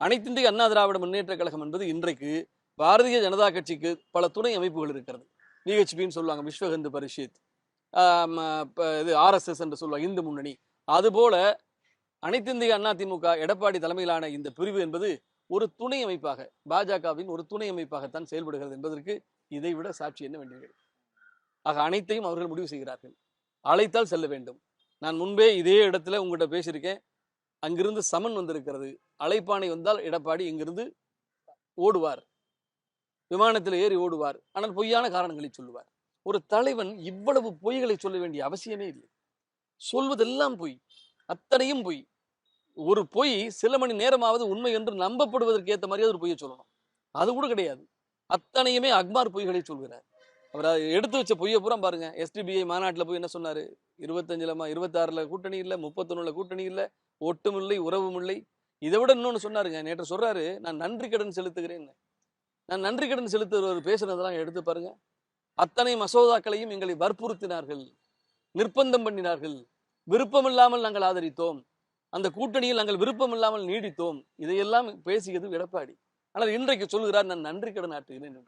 அனைத்திந்திய அண்ணா திராவிட முன்னேற்ற கழகம் என்பது இன்றைக்கு பாரதிய ஜனதா கட்சிக்கு பல துணை அமைப்புகள் இருக்கிறது. விஹெச்பின்னு சொல்லுவாங்க, விஸ்வ ஹிந்து பரிஷத், இது ஆர்எஸ்எஸ் என்று சொல்லுவாங்க, இந்து முன்னணி. அதுபோல அனைத்திந்திய அண்ணா திமுக எடப்பாடி தலைமையிலான இந்த பிரிவு என்பது ஒரு துணை அமைப்பாக, பாஜகவின் ஒரு துணை அமைப்பாகத்தான் செயல்படுகிறது என்பதற்கு இதைவிட சாட்சி என்ன வேண்டியது? ஆக அனைத்தையும் அவர்கள் முடிவு செய்கிறார்கள். அழைத்தால் செல்ல வேண்டும். நான் முன்பே இதே இடத்துல உங்ககிட்ட பேசியிருக்கேன். அங்கிருந்து சமன் வந்திருக்கிறது. அழைப்பானை வந்தால் எடப்பாடி இங்கிருந்து ஓடுவார், விமானத்தில் ஏறி ஓடுவார். ஆனால் பொய்யான காரணங்களை சொல்லுவார். ஒரு தலைவன் இவ்வளவு பொய்களை சொல்ல வேண்டிய அவசியமே இல்லை. சொல்வதெல்லாம் பொய், அத்தனையும் பொய். ஒரு பொய் சில மணி நேரமாவது உண்மை என்று நம்பப்படுவதற்கு ஏற்ற மாதிரியாவது ஒரு பொய்யை சொல்லணும். அது கூட கிடையாது. அத்தனையுமே அக்மார் பொய்களை சொல்கிறார். அவர் எடுத்து வச்ச பொய்யை பூரா பாருங்க. எஸ்டிபிஐ மாநாட்டில் போய் என்ன சொன்னாரு? 25ல 26ல கூட்டணி இல்லை, 31ல கூட்டணி இல்லை, ஒட்டும் இல்லை, உறவும் இல்லை. இதை விட இன்னொன்னு சொன்னாருங்க. நேற்று சொல்றாரு, நான் நன்றி கடன் செலுத்துகிறேன். நான் நன்றி கடன் செலுத்துகிறவர் பேசுனதெல்லாம் எடுத்து பாருங்க. அத்தனை மசோதாக்களையும் எங்களை வற்புறுத்தினார்கள், நிர்பந்தம் பண்ணினார்கள். விருப்பமில்லாமல் நாங்கள் ஆதரித்தோம், அந்த கூட்டணியில் நாங்கள் விருப்பம் இல்லாமல் நீடித்தோம். இதையெல்லாம் பேசியது எடப்பாடி. ஆனால் இன்றைக்கு சொல்கிறார், நான் நன்றி கடன் ஆற்றுகிறேன் என்று.